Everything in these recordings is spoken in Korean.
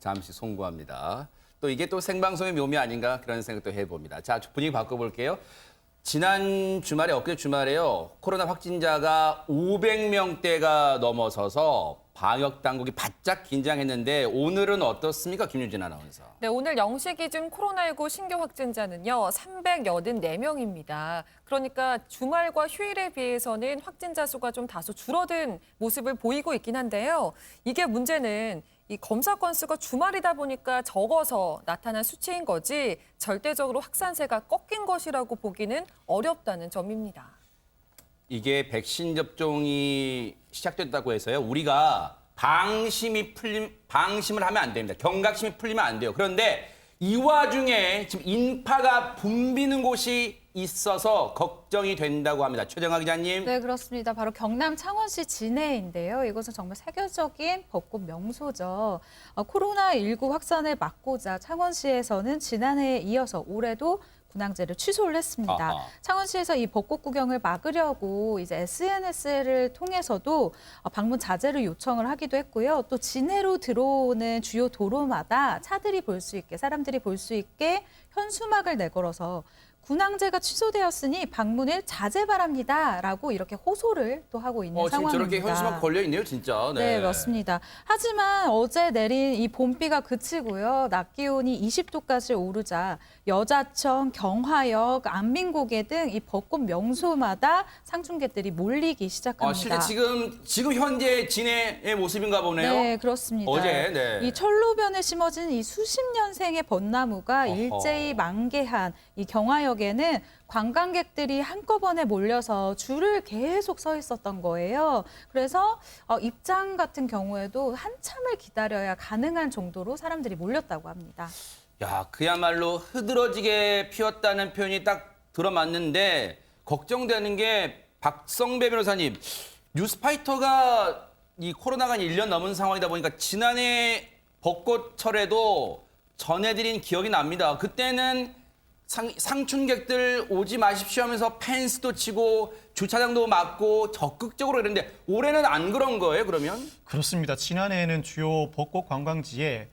잠시 송구합니다. 또 이게 또 생방송의 묘미 아닌가 그런 생각도 해봅니다. 자, 분위기 바꿔볼게요. 지난 주말에 엊그제 주말에요. 코로나 확진자가 500명대가 넘어서서 방역 당국이 바짝 긴장했는데 오늘은 어떻습니까? 김유진 아나운서. 네, 오늘 0시 기준 코로나19 신규 확진자는요, 384명입니다. 그러니까 주말과 휴일에 비해서는 확진자 수가 좀 다소 줄어든 모습을 보이고 있긴 한데요. 이게 문제는 이 검사 건수가 주말이다 보니까 적어서 나타난 수치인 거지 절대적으로 확산세가 꺾인 것이라고 보기는 어렵다는 점입니다. 이게 백신 접종이 시작됐다고 해서요. 우리가 방심을 하면 안 됩니다. 경각심이 풀리면 안 돼요. 그런데 이 와중에 지금 인파가 붐비는 곳이 있어서 걱정이 된다고 합니다. 최정아 기자님. 네, 그렇습니다. 바로 경남 창원시 진해인데요. 이곳은 정말 세계적인 벚꽃 명소죠. 코로나19 확산을 막고자 창원시에서는 지난해에 이어서 올해도 군항제를 취소를 했습니다. 아하. 창원시에서 이 벚꽃 구경을 막으려고 이제 SNS를 통해서도 방문 자제를 요청을 하기도 했고요. 또 진해로 들어오는 주요 도로마다 차들이 볼 수 있게, 사람들이 볼 수 있게 현수막을 내걸어서 군항제가 취소되었으니 방문을 자제 바랍니다라고 이렇게 호소를 또 하고 있는 지금 상황입니다. 저렇게 현수막 걸려 있네요, 진짜. 네, 맞습니다. 하지만 어제 내린 이 봄비가 그치고요. 낮 기온이 20도까지 오르자 여자청, 경화역, 안민고개 등 이 벚꽃 명소마다 상충객들이 몰리기 시작합니다. 실제 지금 현재 진해의 모습인가 보네요. 네, 그렇습니다. 어제, 네. 이 철로변에 심어진 이 수십 년생의 벚나무가 어허. 일제히 만개한 이 경화역에는 관광객들이 한꺼번에 몰려서 줄을 계속 서 있었던 거예요. 그래서 입장 같은 경우에도 한참을 기다려야 가능한 정도로 사람들이 몰렸다고 합니다. 야, 그야말로 흐드러지게 피었다는 표현이 딱 들어맞는데 걱정되는 게 박성배 변호사님, 뉴스파이터가 이 코로나가 1년 넘은 상황이다 보니까 지난해 벚꽃철에도 전해드린 기억이 납니다. 그때는 상춘객들 오지 마십시오 하면서 펜스도 치고 주차장도 막고 적극적으로 그랬는데 올해는 안 그런 거예요, 그러면? 그렇습니다. 지난해에는 주요 벚꽃 관광지에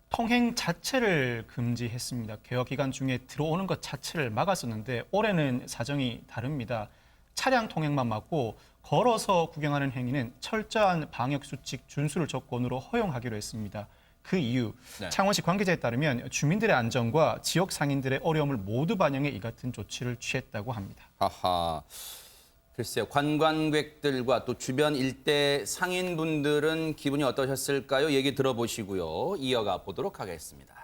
통행 자체를 금지했습니다. 개업 기간 중에 들어오는 것 자체를 막았었는데 올해는 사정이 다릅니다. 차량 통행만 막고 걸어서 구경하는 행위는 철저한 방역 수칙 준수를 조건으로 허용하기로 했습니다. 그 이유, 네. 창원시 관계자에 따르면 주민들의 안전과 지역 상인들의 어려움을 모두 반영해 이 같은 조치를 취했다고 합니다. 아하. 글쎄요, 관광객들과 또 주변 일대 상인분들은 기분이 어떠셨을까요? 얘기 들어보시고요. 이어가 보도록 하겠습니다.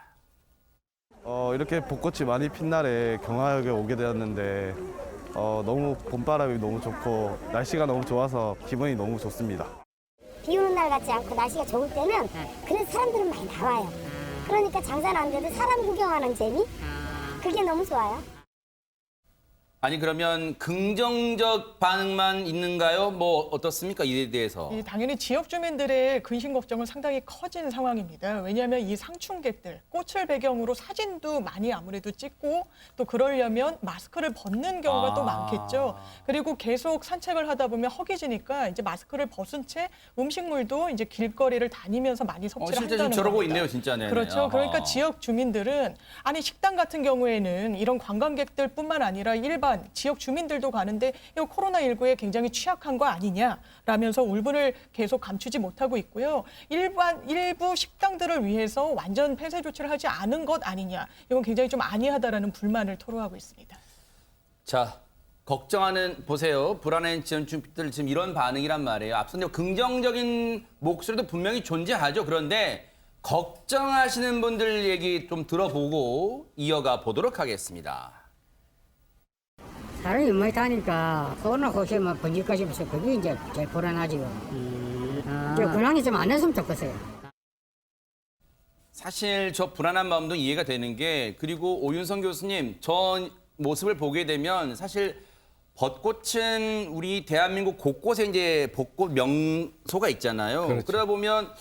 이렇게 벚꽃이 많이 핀 날에 경화역에 오게 되었는데 너무 봄바람이 너무 좋고 날씨가 너무 좋아서 기분이 너무 좋습니다. 비 오는 날 같지 않고 날씨가 좋을 때는 그래서 사람들은 많이 나와요. 그러니까 장사는 안 돼도 사람 구경하는 재미? 그게 너무 좋아요. 아니 그러면 긍정적 반응만 있는가요? 뭐 어떻습니까? 이에 대해서. 당연히 지역 주민들의 근심 걱정은 상당히 커진 상황입니다. 왜냐하면 이 상충객들, 꽃을 배경으로 사진도 많이 아무래도 찍고 또 그러려면 마스크를 벗는 경우가 또 많겠죠. 그리고 계속 산책을 하다 보면 허기지니까 이제 마스크를 벗은 채 음식물도 이제 길거리를 다니면서 많이 섭취를 실제 한다는 지금 저러고 겁니다. 있네요, 진짜. 네네. 그렇죠. 아하. 그러니까 지역 주민들은 아니 식당 같은 경우에는 이런 관광객들뿐만 아니라 일반 지역 주민들도 가는데 이거 코로나19에 굉장히 취약한 거 아니냐라면서 울분을 계속 감추지 못하고 있고요. 일부 식당들을 위해서 완전 폐쇄 조치를 하지 않은 것 아니냐. 이건 굉장히 좀 아니하다라는 불만을 토로하고 있습니다. 자, 보세요. 불안한 지역 주민들 지금 이런 반응이란 말이에요. 앞서 긍정적인 목소리도 분명히 존재하죠. 그런데 걱정하시는 분들 얘기 좀 들어보고 이어가 보도록 하겠습니다. 사람이 많이 다니까 코로나 고시면 번질까 싶어서 그게 이제 제일 불안하지요. 근황이 좀 안 했으면 좋겠어요. 사실 저 불안한 마음도 이해가 되는 게 그리고 오윤성 교수님 저 모습을 보게 되면 사실 벚꽃은 우리 대한민국 곳곳에 이제 벚꽃 명소가 있잖아요. 그렇죠. 그러다 보면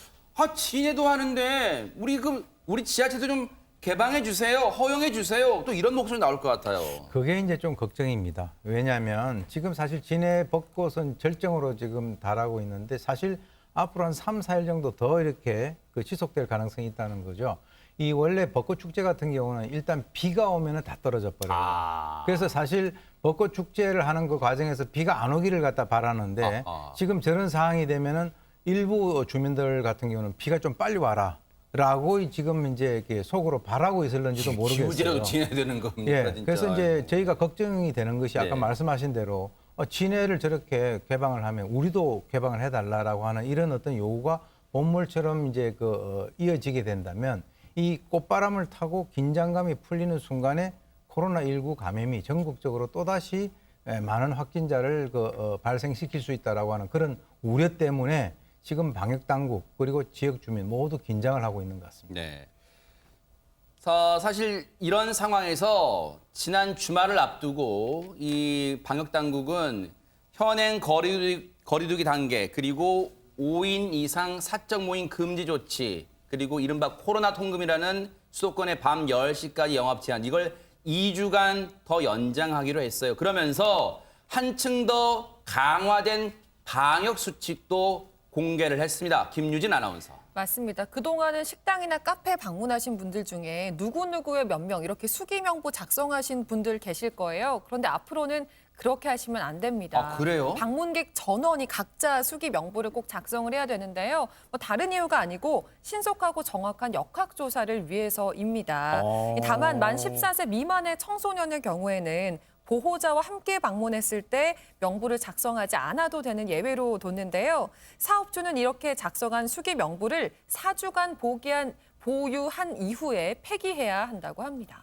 진해도 하는데 우리 지하철도 좀 개방해 주세요, 허용해 주세요. 또 이런 목소리 나올 것 같아요. 그게 이제 좀 걱정입니다. 왜냐하면 지금 사실 진해 벚꽃은 절정으로 지금 달하고 있는데 사실 앞으로 한 3, 4일 정도 더 이렇게 지속될 가능성이 있다는 거죠. 이 원래 벚꽃 축제 같은 경우는 일단 비가 오면은 다 떨어져 버려요. 그래서 사실 벚꽃 축제를 하는 그 과정에서 비가 안 오기를 갖다 바라는데 지금 저런 상황이 되면은 일부 주민들 같은 경우는 비가 좀 빨리 와라라고 지금 이제 이렇게 속으로 바라고 있을런지도 모르겠어요. 기후제라도 지내야 되는 겁니다. 예, 진짜. 그래서 이제 저희가 걱정이 되는 것이 아까 네. 말씀하신 대로 진해를 저렇게 개방을 하면 우리도 개방을 해달라라고 하는 이런 어떤 요구가 본물처럼 이제 이어지게 된다면 이 꽃바람을 타고 긴장감이 풀리는 순간에 코로나19 감염이 전국적으로 또다시 많은 확진자를 발생시킬 수 있다라고 하는 그런 우려 때문에 지금 방역 당국 그리고 지역 주민 모두 긴장을 하고 있는 것 같습니다. 네. 사실 이런 상황에서 지난 주말을 앞두고 이 방역 당국은 현행 거리두기 단계 그리고 5인 이상 사적 모임 금지 조치 그리고 이른바 코로나 통금이라는 수도권의 밤 10시까지 영업 제한 이걸 2주간 더 연장하기로 했어요. 그러면서 한층 더 강화된 방역 수칙도 공개를 했습니다. 김유진 아나운서. 맞습니다. 그동안은 식당이나 카페 방문하신 분들 중에 누구누구의 몇 명 이렇게 수기명부 작성하신 분들 계실 거예요. 그런데 앞으로는 그렇게 하시면 안 됩니다. 아, 그래요? 방문객 전원이 각자 수기명부를 꼭 작성을 해야 되는데요. 다른 이유가 아니고 신속하고 정확한 역학조사를 위해서입니다. 다만 만 14세 미만의 청소년의 경우에는 보호자와 함께 방문했을 때 명부를 작성하지 않아도 되는 예외로 뒀는데요. 사업주는 이렇게 작성한 수기 명부를 4주간 보유한 이후에 폐기해야 한다고 합니다.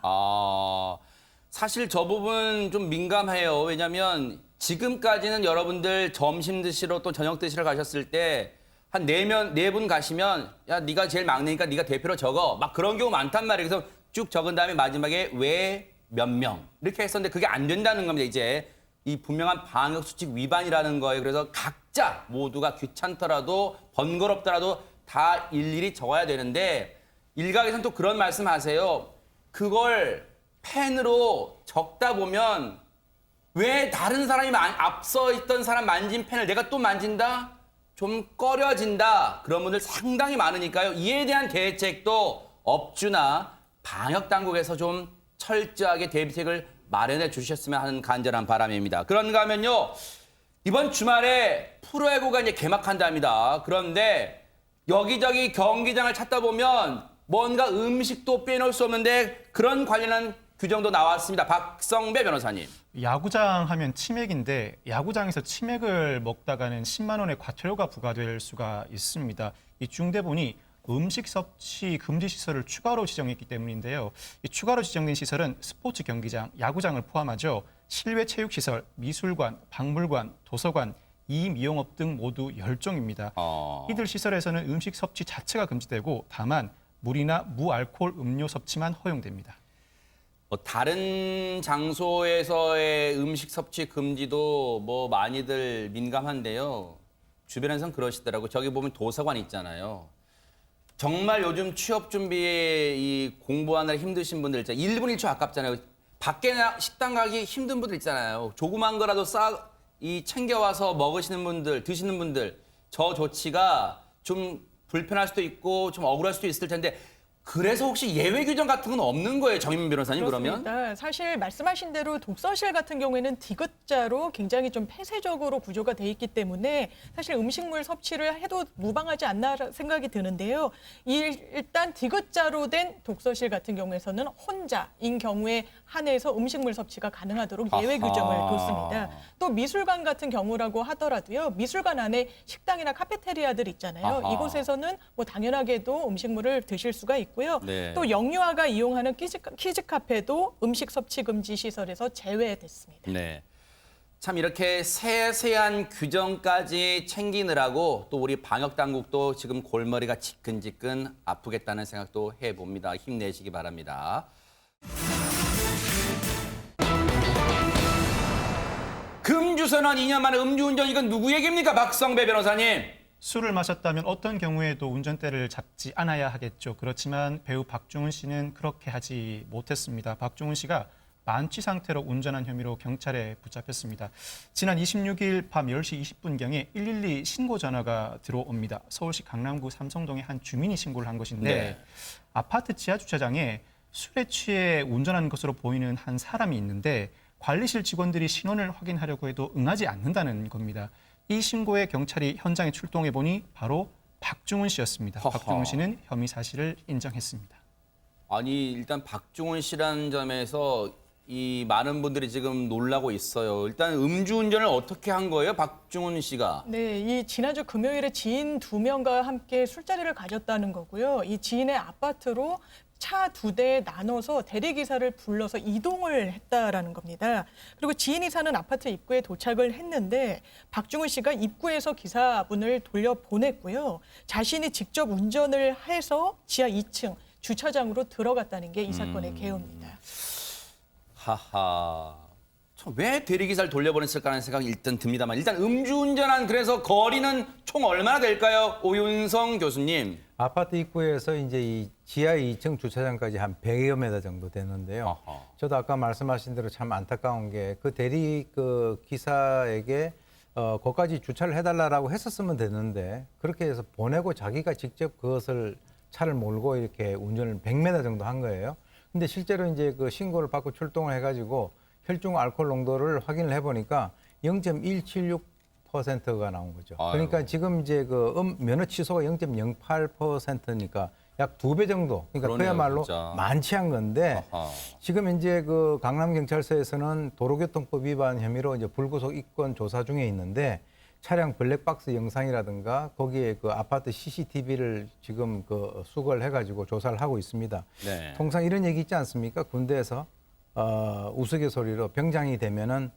사실 저 부분 좀 민감해요. 왜냐하면 지금까지는 여러분들 점심 드시러 또 저녁 드시러 가셨을 때 한 네 분 가시면 야 네가 제일 막내니까 네가 대표로 적어. 막 그런 경우 많단 말이에요. 그래서 쭉 적은 다음에 마지막에 왜 몇 명 이렇게 했었는데 그게 안 된다는 겁니다. 이제 이 분명한 방역 수칙 위반이라는 거예요. 그래서 각자 모두가 귀찮더라도 번거롭더라도 다 일일이 적어야 되는데 일각에서는 또 그런 말씀하세요. 그걸 펜으로 적다 보면 왜 다른 사람이 앞서 있던 사람 만진 펜을 내가 또 만진다? 좀 꺼려진다. 그런 분들 상당히 많으니까요. 이에 대한 대책도 업주나 방역 당국에서 좀 철저하게 대비책을 마련해 주셨으면 하는 간절한 바람입니다. 그런가 하면요. 이번 주말에 프로야구가 이제 개막한답니다. 그런데 여기저기 경기장을 찾다 보면 뭔가 음식도 빼놓을 수 없는데 그런 관련한 규정도 나왔습니다. 박성배 변호사님. 야구장 하면 치맥인데 야구장에서 치맥을 먹다가는 10만 원의 과태료가 부과될 수가 있습니다. 이 중대본이 음식 섭취 금지 시설을 추가로 지정했기 때문인데요. 이 추가로 지정된 시설은 스포츠 경기장, 야구장을 포함하죠. 실외 체육시설, 미술관, 박물관, 도서관, 이미용업 등 모두 10종입니다. 이들 시설에서는 음식 섭취 자체가 금지되고 다만 물이나 무알코올 음료 섭취만 허용됩니다. 다른 장소에서의 음식 섭취 금지도 많이들 민감한데요. 주변에서는 그러시더라고요. 저기 보면 도서관 있잖아요. 정말 요즘 취업 준비에 이 공부하느라 힘드신 분들 있잖아요. 1분 1초 아깝잖아요. 밖에 식당 가기 힘든 분들 있잖아요. 조그만 거라도 챙겨와서 먹으시는 분들, 드시는 분들 저 조치가 좀 불편할 수도 있고 좀 억울할 수도 있을 텐데 그래서 혹시 예외 규정 같은 건 없는 거예요, 정인민 변호사님? 그렇습니다. 그러면? 사실 말씀하신 대로 독서실 같은 경우에는 디귿자로 굉장히 좀 폐쇄적으로 구조가 돼 있기 때문에 사실 음식물 섭취를 해도 무방하지 않나 생각이 드는데요. 일단 디귿자로 된 독서실 같은 경우에서는 혼자인 경우에 한해서 음식물 섭취가 가능하도록 예외 규정을 뒀습니다. 또 미술관 같은 경우라고 하더라도요. 미술관 안에 식당이나 카페테리아들 있잖아요. 이곳에서는 당연하게도 음식물을 드실 수가 있고 네. 또 영유아가 이용하는 키즈 카페도 음식 섭취 금지 시설에서 제외됐습니다. 네. 참 이렇게 세세한 규정까지 챙기느라고 또 우리 방역 당국도 지금 골머리가 지끈지끈 아프겠다는 생각도 해봅니다. 힘내시기 바랍니다. 금주 선언 2년 만에 음주운전 이건 누구 얘기입니까? 박성배 변호사님. 술을 마셨다면 어떤 경우에도 운전대를 잡지 않아야 하겠죠. 그렇지만 배우 박중훈 씨는 그렇게 하지 못했습니다. 박중훈 씨가 만취 상태로 운전한 혐의로 경찰에 붙잡혔습니다. 지난 26일 밤 10시 20분경에 112 신고 전화가 들어옵니다. 서울시 강남구 삼성동의 한 주민이 신고를 한 것인데 네. 아파트 지하 주차장에 술에 취해 운전한 것으로 보이는 한 사람이 있는데 관리실 직원들이 신원을 확인하려고 해도 응하지 않는다는 겁니다. 이 신고에 경찰이 현장에 출동해 보니 바로 박중훈 씨였습니다. 허허. 박중훈 씨는 혐의 사실을 인정했습니다. 아니 일단 박중훈 씨라는 점에서 이 많은 분들이 지금 놀라고 있어요. 일단 음주운전을 어떻게 한 거예요, 박중훈 씨가? 네, 이 지난주 금요일에 지인 2명과 함께 술자리를 가졌다는 거고요. 이 지인의 아파트로 차 2대에 나눠서 대리기사를 불러서 이동을 했다라는 겁니다. 그리고 지인이 사는 아파트 입구에 도착을 했는데 박중훈 씨가 입구에서 기사분을 돌려보냈고요. 자신이 직접 운전을 해서 지하 2층 주차장으로 들어갔다는 게 이 사건의 개요입니다. 하하. 참, 왜 대리기사를 돌려보냈을까 하는 생각이 일단 듭니다만 일단 음주운전한 그래서 거리는 총 얼마나 될까요? 오윤성 교수님. 아파트 입구에서 이제 이 지하 2층 주차장까지 한 100여 미터 정도 되는데요. 아하. 저도 아까 말씀하신 대로 참 안타까운 게 그 대리 그 기사에게 거기까지 주차를 해달라고 했었으면 됐는데 그렇게 해서 보내고 자기가 직접 그것을 차를 몰고 이렇게 운전을 100m 정도 한 거예요. 근데 실제로 이제 그 신고를 받고 출동을 해가지고 혈중 알코올 농도를 확인을 해보니까 0.176%가 나온 거죠. 아유. 그러니까 지금 이제 그 면허 취소가 0.08%니까 약 2배 정도. 그러니까 그러네요, 그야말로 진짜. 만취한 건데 아하. 지금 이제 그 강남경찰서에서는 도로교통법 위반 혐의로 이제 불구속 입건 조사 중에 있는데 차량 블랙박스 영상이라든가 거기에 그 아파트 CCTV를 지금 그 수거를 해가지고 조사를 하고 있습니다. 네. 통상 이런 얘기 있지 않습니까? 군대에서 우스갯소리로 병장이 되면은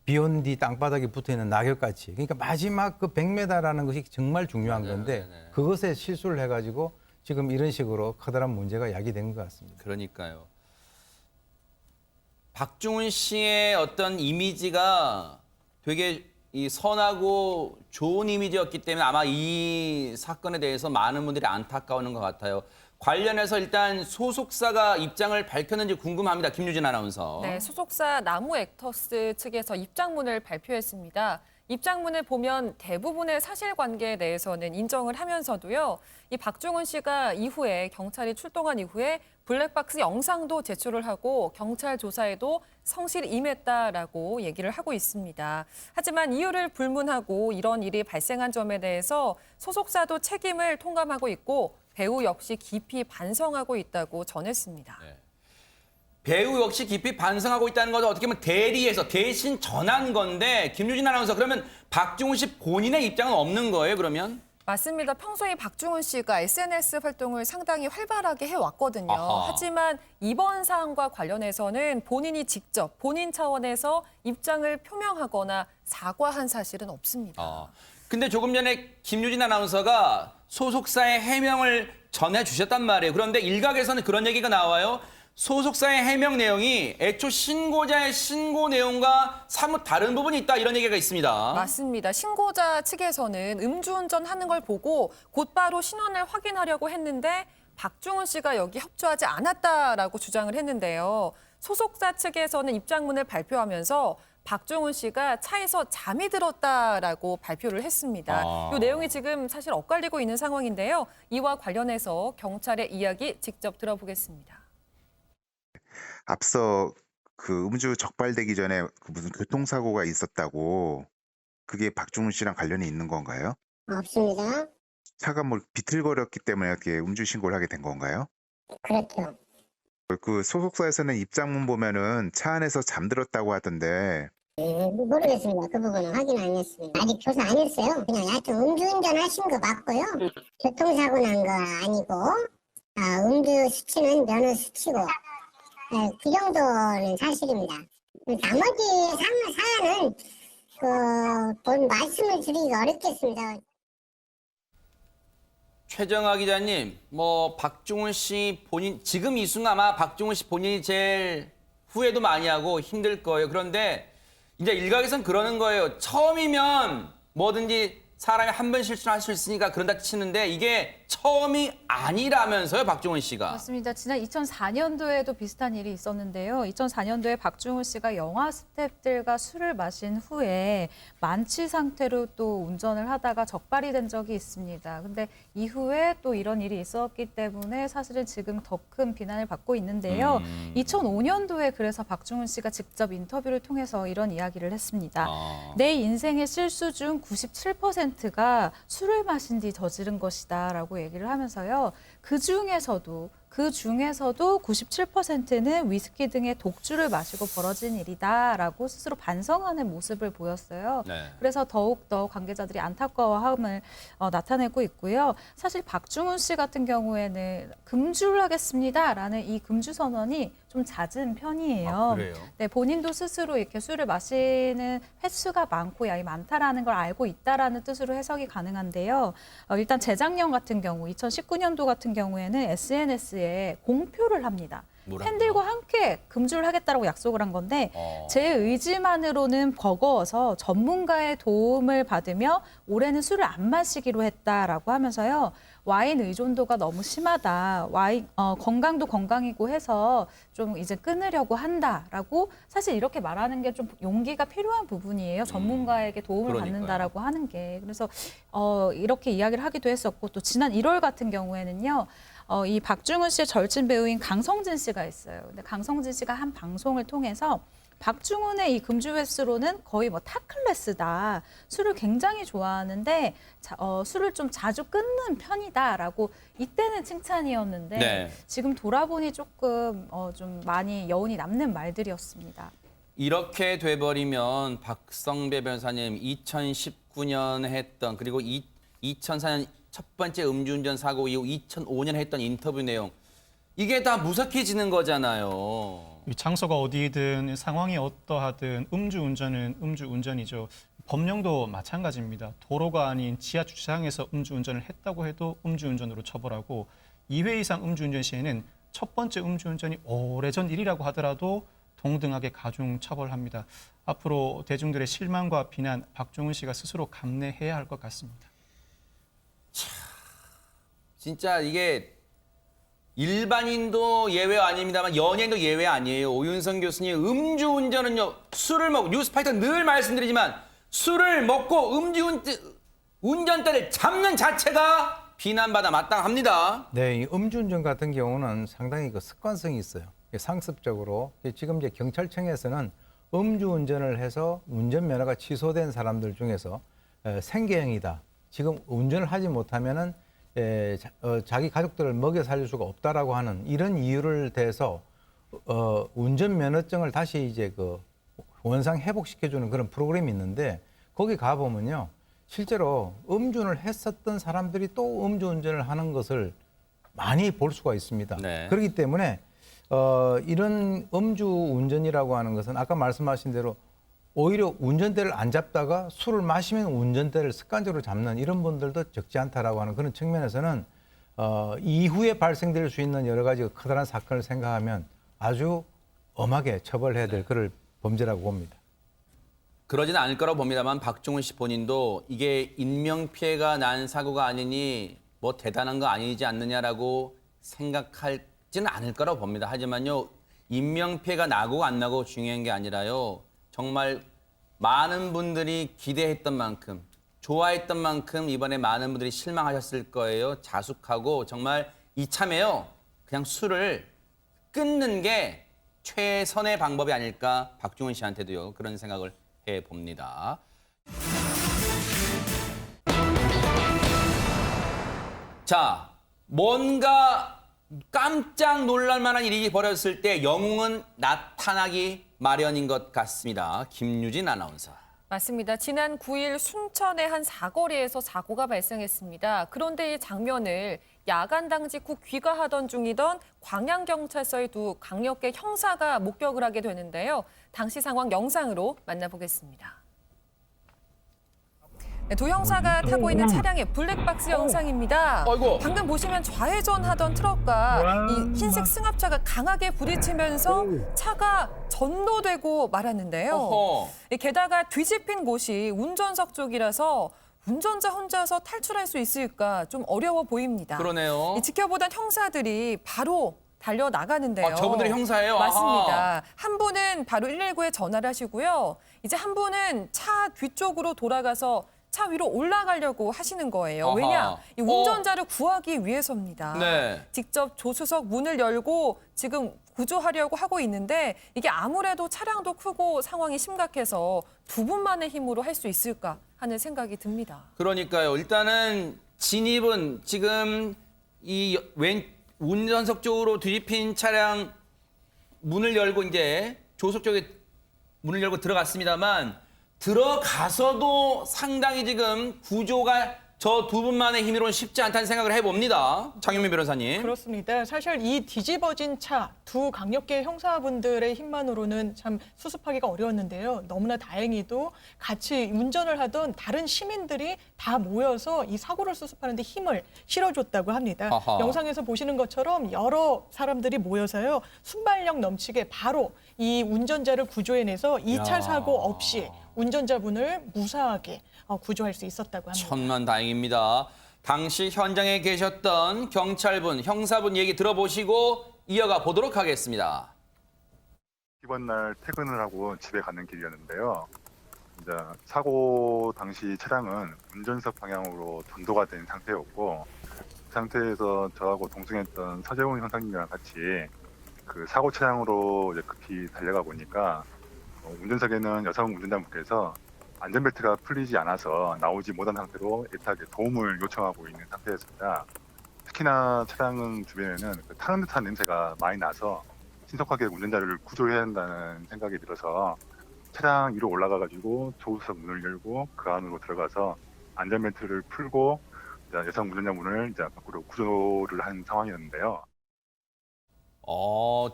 비온 뒤 땅바닥에 붙어있는 낙엽같이. 그러니까 마지막 그 100m라는 것이 정말 중요한 맞아요. 건데 네네. 그것에 실수를 해가지고 지금 이런 식으로 커다란 문제가 야기된 것 같습니다. 그러니까요. 박중훈 씨의 어떤 이미지가 되게 이 선하고 좋은 이미지였기 때문에 아마 이 사건에 대해서 많은 분들이 안타까워하는 것 같아요. 관련해서 일단 소속사가 입장을 밝혔는지 궁금합니다. 김유진 아나운서. 네, 소속사 나무액터스 측에서 입장문을 발표했습니다. 입장문을 보면 대부분의 사실관계에 대해서는 인정을 하면서도요. 이 박중훈 씨가 이후에 경찰이 출동한 이후에 블랙박스 영상도 제출을 하고 경찰 조사에도 성실히 임했다라고 얘기를 하고 있습니다. 하지만 이유를 불문하고 이런 일이 발생한 점에 대해서 소속사도 책임을 통감하고 있고 배우 역시 깊이 반성하고 있다고 전했습니다. 네. 배우 역시 깊이 반성하고 있다는 것은 어떻게 보면 대리해서 대신 전한 건데 김유진 아나운서 그러면 박중훈 씨 본인의 입장은 없는 거예요, 그러면? 맞습니다. 평소에 박중훈 씨가 SNS 활동을 상당히 활발하게 해왔거든요. 아하. 하지만 이번 사안과 관련해서는 본인이 직접 본인 차원에서 입장을 표명하거나 사과한 사실은 없습니다. 근데 조금 전에 김유진 아나운서가 소속사의 해명을 전해주셨단 말이에요. 그런데 일각에서는 그런 얘기가 나와요. 소속사의 해명 내용이 애초 신고자의 신고 내용과 사뭇 다른 부분이 있다 이런 얘기가 있습니다. 맞습니다. 신고자 측에서는 음주운전 하는 걸 보고 곧바로 신원을 확인하려고 했는데 박중훈 씨가 여기 협조하지 않았다라고 주장을 했는데요. 소속사 측에서는 입장문을 발표하면서 박중훈 씨가 차에서 잠이 들었다라고 발표를 했습니다. 이 내용이 지금 사실 엇갈리고 있는 상황인데요. 이와 관련해서 경찰의 이야기 직접 들어보겠습니다. 앞서 그 음주 적발되기 전에 그 무슨 교통사고가 있었다고 그게 박중훈 씨랑 관련이 있는 건가요? 없습니다. 차가 뭐 비틀거렸기 때문에 이렇게 음주 신고를 하게 된 건가요? 그렇죠. 그 소속사에서는 입장문 보면은 차 안에서 잠들었다고 하던데 모르겠습니다. 그 부분은 확인 안 했습니다. 아직 조사 안 했어요. 그냥 하여튼 음주운전 하신 거 맞고요. 교통사고 난 거 아니고 음주 수치는 면허 수치고 그 정도는 사실입니다. 나머지 사안은 본 말씀을 드리기가 어렵겠습니다. 최정아 기자님, 뭐 박중훈 씨 본인 지금 이 순간 아마 박중훈 씨 본인이 제일 후회도 많이 하고 힘들 거예요. 그런데 이제 일각에서는 그러는 거예요. 처음이면 뭐든지 사람이 한 번 실수를 할 수 있으니까 그런다 치는데 이게 처음이 아니라면서요, 박중훈 씨가. 맞습니다. 지난 2004년도에도 비슷한 일이 있었는데요. 2004년도에 박중훈 씨가 영화 스태프들과 술을 마신 후에 만취 상태로 또 운전을 하다가 적발이 된 적이 있습니다. 근데 이후에 또 이런 일이 있었기 때문에 사실은 지금 더 큰 비난을 받고 있는데요. 2005년도에 그래서 박중훈 씨가 직접 인터뷰를 통해서 이런 이야기를 했습니다. 내 인생의 실수 중 97%가 술을 마신 뒤 저지른 것이다라고 얘기를 하면서요. 그 중에서도 97%는 위스키 등의 독주를 마시고 벌어진 일이다라고 스스로 반성하는 모습을 보였어요. 네. 그래서 더욱더 관계자들이 안타까워함을 나타내고 있고요. 사실 박중훈 씨 같은 경우에는 금주를 하겠습니다라는 이 금주 선언이 좀 잦은 편이에요. 아, 그래요? 네, 본인도 스스로 이렇게 술을 마시는 횟수가 많고 양이 많다라는 걸 알고 있다라는 뜻으로 해석이 가능한데요. 일단 재작년 같은 경우, 2019년도 같은 경우에는 SNS에 공표를 합니다. 뭐라고요? 팬들과 함께 금주를 하겠다라고 약속을 한 건데 제 의지만으로는 버거워서 전문가의 도움을 받으며 올해는 술을 안 마시기로 했다라고 하면서요. 와인 의존도가 너무 심하다. 건강도 건강이고 해서 좀 이제 끊으려고 한다라고 사실 이렇게 말하는 게 좀 용기가 필요한 부분이에요. 전문가에게 도움을 그러니까요. 받는다라고 하는 게. 그래서 이렇게 이야기를 하기도 했었고 또 지난 1월 같은 경우에는요. 이 박중훈 씨의 절친 배우인 강성진 씨가 있어요. 근데 강성진 씨가 한 방송을 통해서 박중훈의 이 금주 횟수로는 거의 뭐 타클래스다. 술을 굉장히 좋아하는데 술을 좀 자주 끊는 편이다라고 이때는 칭찬이었는데 네. 지금 돌아보니 조금 좀 많이 여운이 남는 말들이었습니다. 이렇게 돼버리면 박성배 변호사님 2019년 했던 그리고 2004년 첫 번째 음주운전 사고 이후 2005년 했던 인터뷰 내용 이게 다 무색해지는 거잖아요. 이 장소가 어디든 상황이 어떠하든 음주운전은 음주운전이죠. 법령도 마찬가지입니다. 도로가 아닌 지하 주차장에서 음주운전을 했다고 해도 음주운전으로 처벌하고 2회 이상 음주운전 시에는 첫 번째 음주운전이 오래전 일이라고 하더라도 동등하게 가중 처벌합니다. 앞으로 대중들의 실망과 비난 박중훈 씨가 스스로 감내해야 할 것 같습니다. 진짜 이게 일반인도 예외 아닙니다만 연예인도 예외 아니에요. 오윤성 교수님 음주운전은요. 술을 먹고 뉴스파이터 늘 말씀드리지만 술을 먹고 음주운전대를 잡는 자체가 비난받아 마땅합니다. 네, 이 음주운전 같은 경우는 상당히 그 습관성이 있어요. 상습적으로 지금 이제 경찰청에서는 음주운전을 해서 운전면허가 취소된 사람들 중에서 생계형이다. 지금 운전을 하지 못하면은 자기 가족들을 먹여 살릴 수가 없다라고 하는 이런 이유를 대서 운전면허증을 다시 이제 그 원상 회복시켜주는 그런 프로그램이 있는데 거기 가 보면요 실제로 음주를 했었던 사람들이 또 음주운전을 하는 것을 많이 볼 수가 있습니다. 네. 그렇기 때문에 이런 음주운전이라고 하는 것은 아까 말씀하신 대로 오히려 운전대를 안 잡다가 술을 마시면 운전대를 습관적으로 잡는 이런 분들도 적지 않다라고 하는 그런 측면에서는 이후에 발생될 수 있는 여러 가지 커다란 사건을 생각하면 아주 엄하게 처벌해야 될 그럴 범죄라고 봅니다. 그러지는 않을 거라고 봅니다만 박중훈 씨 본인도 이게 인명피해가 난 사고가 아니니 뭐 대단한 거 아니지 않느냐라고 생각하지는 않을 거라고 봅니다. 하지만요. 인명피해가 나고 안 나고 중요한 게 아니라요. 정말 많은 분들이 기대했던 만큼 좋아했던 만큼 이번에 많은 분들이 실망하셨을 거예요. 자숙하고 정말 이참에요. 그냥 술을 끊는 게 최선의 방법이 아닐까 박중훈 씨한테도요. 그런 생각을 해봅니다. 자, 뭔가 깜짝 놀랄 만한 일이 벌어졌을 때 영웅은 나타나기 마련인 것 같습니다. 김유진 아나운서. 맞습니다. 지난 9일 순천의 한 사거리에서 사고가 발생했습니다. 그런데 이 장면을 야간 당직 후 귀가하던 중이던 광양경찰서의 두 강력계 형사가 목격을 하게 되는데요. 당시 상황 영상으로 만나보겠습니다. 네, 두 형사가 타고 있는 차량의 블랙박스 영상입니다. 아이고. 방금 보시면 좌회전하던 트럭과 이 흰색 승합차가 강하게 부딪히면서 차가 전도되고 말았는데요. 어허. 게다가 뒤집힌 곳이 운전석 쪽이라서 운전자 혼자서 탈출할 수 있을까 좀 어려워 보입니다. 그러네요. 이 지켜보던 형사들이 바로 달려 나가는데요. 아, 저분들이 형사예요? 맞습니다. 아하. 한 분은 바로 119에 전화를 하시고요. 이제 한 분은 차 뒤쪽으로 돌아가서 차 위로 올라가려고 하시는 거예요. 아하. 왜냐? 이 운전자를 구하기 위해서입니다. 네. 직접 조수석 문을 열고 지금 구조하려고 하고 있는데 이게 아무래도 차량도 크고 상황이 심각해서 두 분만의 힘으로 할 수 있을까 하는 생각이 듭니다. 그러니까요. 일단은 진입은 지금 이 운전석 쪽으로 뒤집힌 차량 문을 열고 이제 조수석 쪽에 문을 열고 들어갔습니다만 들어가서도 상당히 지금 구조가 저 두 분만의 힘으로는 쉽지 않다는 생각을 해봅니다. 장윤민 변호사님. 그렇습니다. 사실 이 뒤집어진 차 두 강력계 형사분들의 힘만으로는 참 수습하기가 어려웠는데요. 너무나 다행히도 같이 운전을 하던 다른 시민들이 다 모여서 이 사고를 수습하는 데 힘을 실어줬다고 합니다. 아하. 영상에서 보시는 것처럼 여러 사람들이 모여서요. 순발력 넘치게 바로 이 운전자를 구조해내서 2차 사고 없이 운전자분을 무사하게 구조할 수 있었다고 합니다. 천만다행입니다. 당시 현장에 계셨던 경찰분, 형사분 얘기 들어보시고 이어가 보도록 하겠습니다. 이번 날 퇴근을 하고 집에 가는 길이었는데요. 이제 사고 당시 차량은 운전석 방향으로 전도가 된 상태였고 그 상태에서 저하고 동승했던 서재훈 형사님이랑 같이 그 사고 차량으로 이제 급히 달려가 보니까 운전석에는 여성 운전자분께서 안전벨트가 풀리지 않아서 나오지 못한 상태로 애타게 도움을 요청하고 있는 상태였습니다. 특히나 차량 주변에는 그 타는 듯한 냄새가 많이 나서 신속하게 운전자를 구조해야 한다는 생각이 들어서 차량 위로 올라가가지고 조수석 문을 열고 그 안으로 들어가서 안전벨트를 풀고 여성 운전자분을 이제 밖으로 구조를 한 상황이었는데요.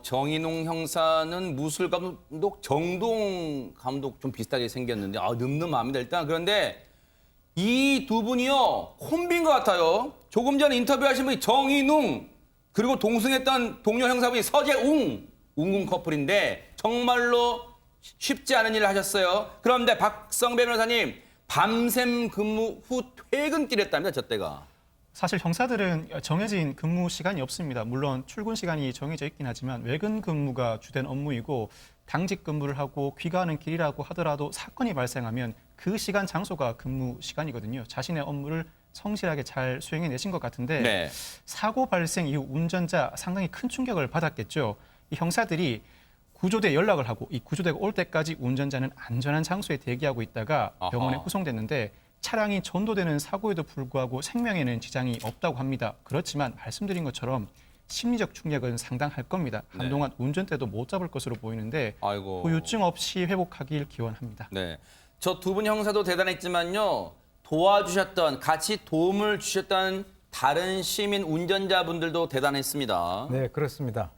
정인웅 형사는 무술 감독 정동 감독 좀 비슷하게 생겼는데 늠름합니다. 일단 그런데 이 두 분이요 콤비인 것 같아요. 조금 전에 인터뷰하신 분이 정인웅 그리고 동승했던 동료 형사분이 서재웅 웅웅 커플인데 정말로 쉽지 않은 일을 하셨어요. 그런데 박성배 변호사님 밤샘 근무 후 퇴근길이었답니다. 저 때가. 사실 형사들은 정해진 근무 시간이 없습니다. 물론 출근 시간이 정해져 있긴 하지만 외근 근무가 주된 업무이고 당직 근무를 하고 귀가하는 길이라고 하더라도 사건이 발생하면 그 시간 장소가 근무 시간이거든요. 자신의 업무를 성실하게 잘 수행해내신 것 같은데 네. 사고 발생 이후 운전자 상당히 큰 충격을 받았겠죠. 이 형사들이 구조대에 연락을 하고 이 구조대가 올 때까지 운전자는 안전한 장소에 대기하고 있다가 병원에 아하. 후송됐는데 차량이 전도되는 사고에도 불구하고 생명에는 지장이 없다고 합니다. 그렇지만 말씀드린 것처럼 심리적 충격은 상당할 겁니다. 네. 한동안 운전대도 못 잡을 것으로 보이는데 아이고. 후유증 없이 회복하길 기원합니다. 네. 저 두 분 형사도 대단했지만요. 도와주셨던 같이 도움을 주셨던 다른 시민 운전자분들도 대단했습니다. 네, 그렇습니다.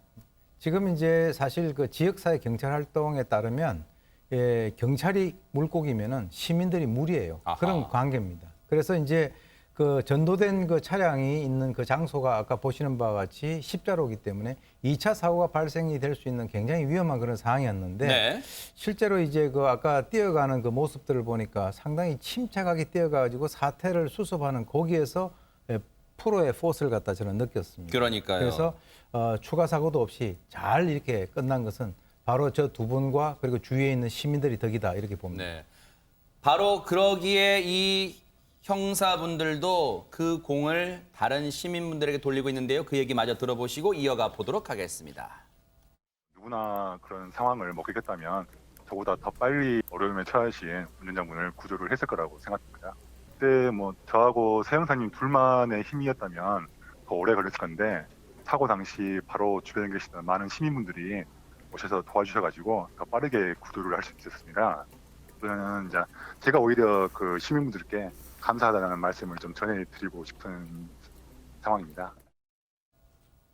지금 이제 사실 그 지역사회 경찰 활동에 따르면 경찰이 물고기면은 시민들이 물이에요. 아하. 그런 관계입니다. 그래서 이제 그 전도된 그 차량이 있는 그 장소가 아까 보시는 바와 같이 십자로이기 때문에 2차 사고가 발생이 될 수 있는 굉장히 위험한 그런 상황이었는데 네. 실제로 이제 그 아까 뛰어가는 그 모습들을 보니까 상당히 침착하게 뛰어가지고 사태를 수습하는 거기에서 프로의 포스를 갖다 저는 느꼈습니다. 그러니까요. 그래서 추가 사고도 없이 잘 이렇게 끝난 것은 바로 저 두 분과 그리고 주위에 있는 시민들이 덕이다 이렇게 봅니다. 네. 바로 그러기에 이 형사분들도 그 공을 다른 시민분들에게 돌리고 있는데요. 그 얘기 마저 들어보시고 이어가 보도록 하겠습니다. 누구나 그런 상황을 목격했다면 저보다 더 빨리 어려움에 처하신 운전자분을 구조를 했을 거라고 생각합니다. 그때 뭐 저하고 새 형사님 둘만의 힘이었다면 더 오래 걸렸을 건데 사고 당시 바로 주변에 계시던 많은 시민분들이 오셔서 도와주셔가지고 더 빠르게 구조를 할 수 있었습니다. 저는 이제 제가 오히려 그 시민분들께 감사하다는 말씀을 좀 전해드리고 싶은 상황입니다.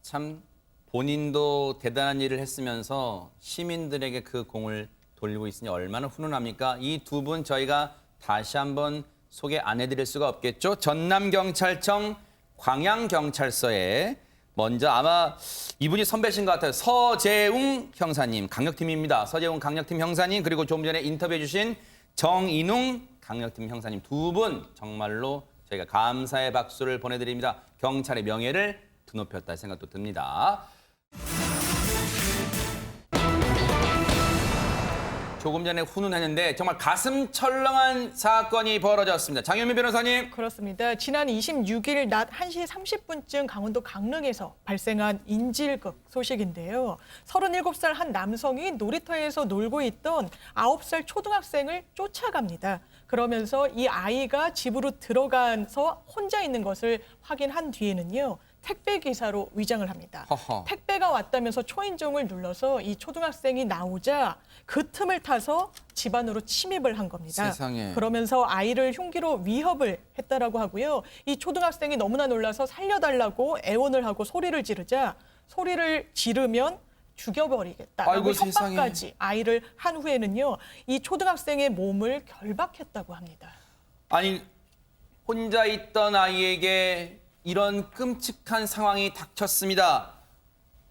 참 본인도 대단한 일을 했으면서 시민들에게 그 공을 돌리고 있으니 얼마나 훈훈합니까? 이 두 분 저희가 다시 한번 소개 안 해드릴 수가 없겠죠. 전남경찰청 광양경찰서에 먼저 아마 이분이 선배신 것 같아요. 서재웅 형사님, 강력팀입니다. 서재웅 강력팀 형사님, 그리고 좀 전에 인터뷰해 주신 정인웅 강력팀 형사님 두 분 정말로 저희가 감사의 박수를 보내드립니다. 경찰의 명예를 드높였다 생각도 듭니다. 조금 전에 훈훈했는데 정말 가슴 철렁한 사건이 벌어졌습니다. 장현미 변호사님. 그렇습니다. 지난 26일 낮 1시 30분쯤 강원도 강릉에서 발생한 인질극 소식인데요. 37살 한 남성이 놀이터에서 놀고 있던 9살 초등학생을 쫓아갑니다. 그러면서 이 아이가 집으로 들어가서 혼자 있는 것을 확인한 뒤에는요. 택배 기사로 위장을 합니다. 허허. 택배가 왔다면서 초인종을 눌러서 이 초등학생이 나오자 그 틈을 타서 집 안으로 침입을 한 겁니다. 세상에. 그러면서 아이를 흉기로 위협을 했다라고 하고요. 이 초등학생이 너무나 놀라서 살려달라고 애원을 하고 소리를 지르자 소리를 지르면 죽여버리겠다라고 아이고, 세상에. 협박까지 아이를 한 후에는요. 이 초등학생의 몸을 결박했다고 합니다. 아니 혼자 있던 아이에게 이런 끔찍한 상황이 닥쳤습니다.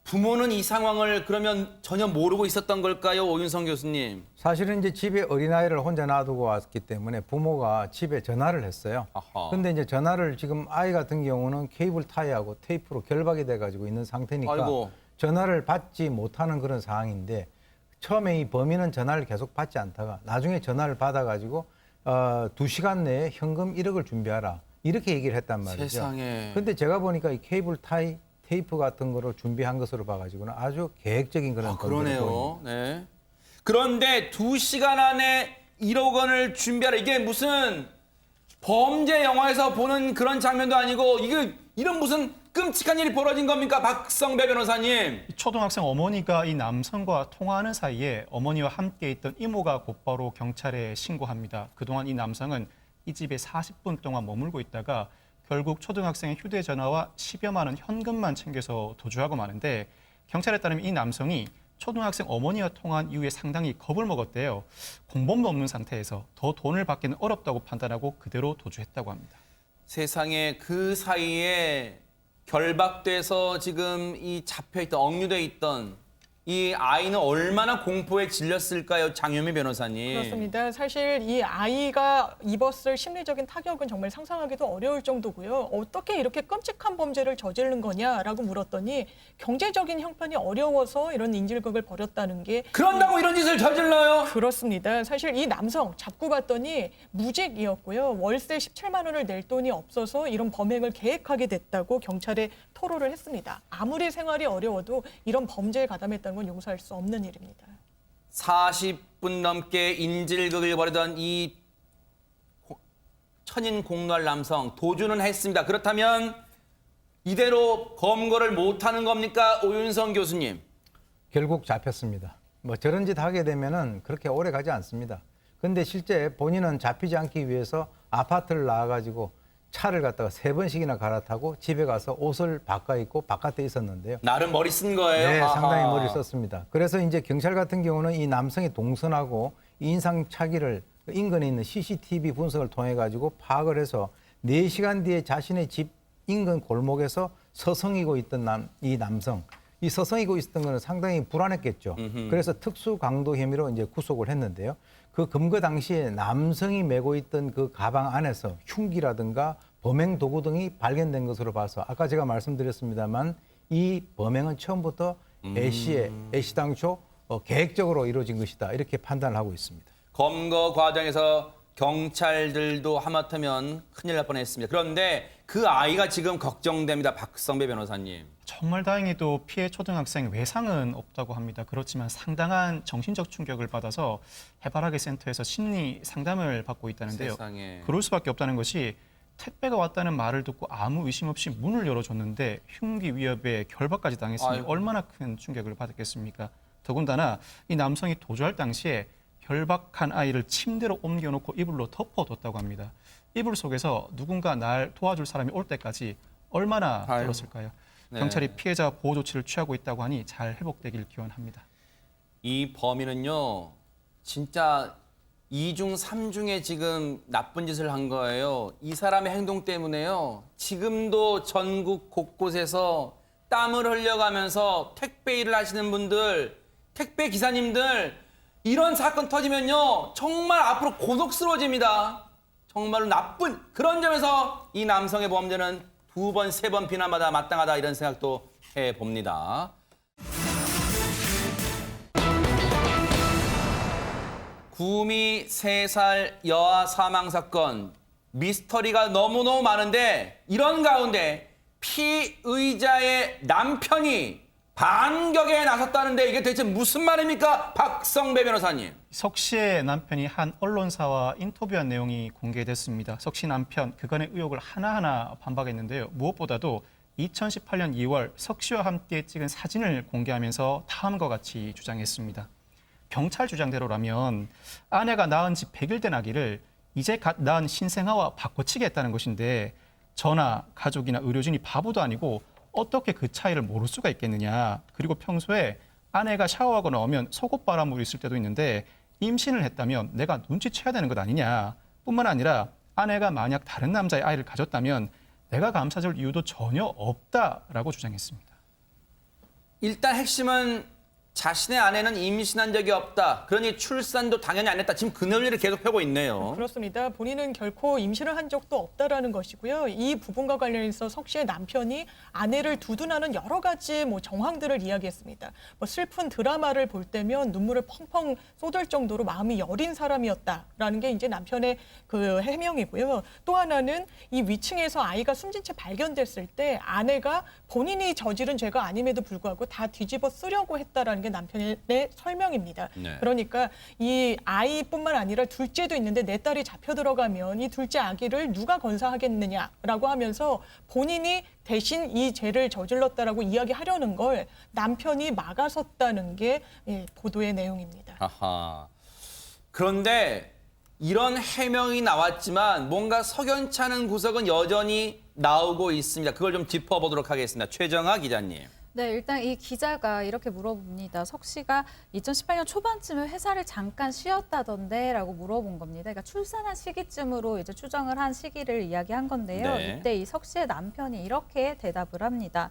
부모는 이 상황을 그러면 전혀 모르고 있었던 걸까요, 오윤성 교수님? 사실은 이제 집에 어린아이를 혼자 놔두고 왔기 때문에 부모가 집에 전화를 했어요. 아하. 근데 이제 전화를 지금 아이 같은 경우는 케이블 타이하고 테이프로 결박이 돼가지고 있는 상태니까 아이고. 전화를 받지 못하는 그런 상황인데 처음에 이 범인은 전화를 계속 받지 않다가 나중에 전화를 받아가지고 2시간 내에 현금 1억을 준비하라. 이렇게 얘기를 했단 말이죠. 세상에. 근데 제가 보니까 이 케이블 타이, 테이프 같은 거를 준비한 것으로 봐가지고는 아주 계획적인 그런 범죄를 그러네요. 보입니다. 네. 그런데 2시간 안에 1억 원을 준비하라. 이게 무슨 범죄 영화에서 보는 그런 장면도 아니고 이게 이런 무슨 끔찍한 일이 벌어진 겁니까? 박성배 변호사님. 초등학생 어머니가 이 남성과 통화하는 사이에 어머니와 함께 있던 이모가 곧바로 경찰에 신고합니다. 그동안 이 남성은 이 집에 40분 동안 머물고 있다가 결국 초등학생의 휴대전화와 10여만 원 현금만 챙겨서 도주하고 마는데 경찰에 따르면 이 남성이 초등학생 어머니와 통화한 이후에 상당히 겁을 먹었대요. 공범도 없는 상태에서 더 돈을 받기는 어렵다고 판단하고 그대로 도주했다고 합니다. 세상에 그 사이에 결박돼서 지금 이 잡혀있던 억류돼 있던 이 아이는 얼마나 공포에 질렸을까요, 장현미 변호사님? 그렇습니다. 사실 이 아이가 입었을 심리적인 타격은 정말 상상하기도 어려울 정도고요. 어떻게 이렇게 끔찍한 범죄를 저지른 거냐라고 물었더니 경제적인 형편이 어려워서 이런 인질극을 벌였다는 게 그런다고 이런 짓을 저질러요? 그렇습니다. 사실 이 남성 잡고 봤더니 무직이었고요. 월세 17만 원을 낼 돈이 없어서 이런 범행을 계획하게 됐다고 경찰에 토로를 했습니다. 아무리 생활이 어려워도 이런 범죄에 가담했다는 건 용서할 수 없는 일입니다. 40분 넘게 인질극을 벌이던 이 천인 공노할 남성 도주는 했습니다. 그렇다면 이대로 검거를 못하는 겁니까, 오윤성 교수님? 결국 잡혔습니다. 뭐 저런 짓 하게 되면은 그렇게 오래 가지 않습니다. 근데 실제 본인은 잡히지 않기 위해서 아파트를 나와가지고 차를 갖다가 3번씩이나 갈아타고 집에 가서 옷을 바꿔 입고 바깥에 있었는데요. 나름 머리 쓴 거예요? 네, 아하. 상당히 머리를 썼습니다. 그래서 이제 경찰 같은 경우는 이 남성의 동선하고 인상 차기를 인근에 있는 CCTV 분석을 통해 가지고 파악을 해서 4시간 뒤에 자신의 집 인근 골목에서 서성이고 있던 이 남성, 이 서성이고 있었던 것은 상당히 불안했겠죠. 그래서 특수 강도 혐의로 이제 구속을 했는데요. 그 검거 당시에 남성이 메고 있던 그 가방 안에서 흉기라든가 범행 도구 등이 발견된 것으로 봐서 아까 제가 말씀드렸습니다만 이 범행은 처음부터 애시당초 계획적으로 이루어진 것이다 이렇게 판단을 하고 있습니다. 검거 과정에서 경찰들도 하마터면 큰일 날 뻔했습니다. 그런데 그 아이가 지금 걱정됩니다. 박성배 변호사님. 정말 다행히도 피해 초등학생 외상은 없다고 합니다. 그렇지만 상당한 정신적 충격을 받아서 해바라기 센터에서 심리 상담을 받고 있다는데요. 세상에. 그럴 수밖에 없다는 것이 택배가 왔다는 말을 듣고 아무 의심 없이 문을 열어줬는데 흉기 위협에 결박까지 당했으니 아이고. 얼마나 큰 충격을 받았겠습니까? 더군다나 이 남성이 도주할 당시에 결박한 아이를 침대로 옮겨놓고 이불로 덮어뒀다고 합니다. 이불 속에서 누군가 날 도와줄 사람이 올 때까지 얼마나 아이고. 떨었을까요? 네. 경찰이 피해자 보호 조치를 취하고 있다고 하니 잘 회복되길 기원합니다. 이 범인은요, 진짜 2중, 3중에 지금 나쁜 짓을 한 거예요. 이 사람의 행동 때문에요. 지금도 전국 곳곳에서 땀을 흘려가면서 택배 일을 하시는 분들, 택배 기사님들, 이런 사건 터지면요, 정말 앞으로 곤혹스러워집니다. 정말로 나쁜 그런 점에서 이 남성의 범죄는 2번, 3번 비난받아 마땅하다 이런 생각도 해봅니다. 구미 3살 여아 사망 사건 미스터리가 너무너무 많은데 이런 가운데 피의자의 남편이 반격에 나섰다는데 이게 대체 무슨 말입니까? 박성배 변호사님. 석 씨의 남편이 한 언론사와 인터뷰한 내용이 공개됐습니다. 석 씨 남편 그간의 의혹을 하나하나 반박했는데요. 무엇보다도 2018년 2월 석 씨와 함께 찍은 사진을 공개하면서 다음과 같이 주장했습니다. 경찰 주장대로라면 아내가 낳은 지 100일 된 아기를 이제 갓 낳은 신생아와 바꿔치기 했다는 것인데 저나 가족이나 의료진이 바보도 아니고 어떻게 그 차이를 모를 수가 있겠느냐. 그리고 평소에 아내가 샤워하고 나오면 속옷바람으로 있을 때도 있는데 임신을 했다면 내가 눈치채야 되는 것 아니냐. 뿐만 아니라 아내가 만약 다른 남자의 아이를 가졌다면 내가 감싸줄 이유도 전혀 없다라고 주장했습니다. 일단 핵심은 자신의 아내는 임신한 적이 없다. 그러니 출산도 당연히 안 했다. 지금 그 논리를 계속 펴고 있네요. 그렇습니다. 본인은 결코 임신을 한 적도 없다라는 것이고요. 이 부분과 관련해서 석 씨의 남편이 아내를 두둔하는 여러 가지 정황들을 이야기했습니다. 슬픈 드라마를 볼 때면 눈물을 펑펑 쏟을 정도로 마음이 여린 사람이었다라는 게 이제 남편의 그 해명이고요. 또 하나는 이 위층에서 아이가 숨진 채 발견됐을 때 아내가 본인이 저지른 죄가 아님에도 불구하고 다 뒤집어 쓰려고 했다라는 게 남편의 설명입니다. 네. 그러니까 이 아이뿐만 아니라 둘째도 있는데 내 딸이 잡혀 들어가면 이 둘째 아기를 누가 건사하겠느냐라고 하면서 본인이 대신 이 죄를 저질렀다라고 이야기하려는 걸 남편이 막아섰다는 게 보도의 내용입니다. 아하. 그런데 이런 해명이 나왔지만 뭔가 석연치 않은 구석은 여전히 나오고 있습니다. 그걸 좀 짚어보도록 하겠습니다. 최정아 기자님. 네, 일단 이 기자가 이렇게 물어봅니다. 석 씨가 2018년 초반쯤에 회사를 잠깐 쉬었다던데 라고 물어본 겁니다. 그러니까 출산한 시기쯤으로 이제 추정을 한 시기를 이야기한 건데요. 네. 이때 이 석 씨의 남편이 이렇게 대답을 합니다.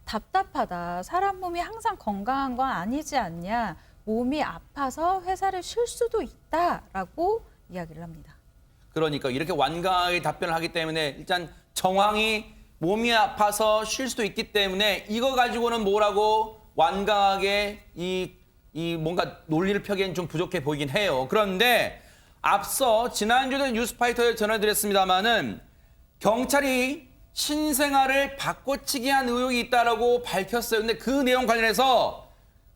답답하다. 사람 몸이 항상 건강한 건 아니지 않냐. 몸이 아파서 회사를 쉴 수도 있다라고 이야기를 합니다. 그러니까 이렇게 완강하게 답변을 하기 때문에 일단 정황이 몸이 아파서 쉴 수도 있기 때문에 이거 가지고는 뭐라고 완강하게 이 뭔가 논리를 펴기엔 좀 부족해 보이긴 해요. 그런데 앞서 지난주에도 뉴스파이터에 전해드렸습니다마는 경찰이 신생아를 바꿔치기 한 의혹이 있다라고 밝혔어요. 근데 그 내용 관련해서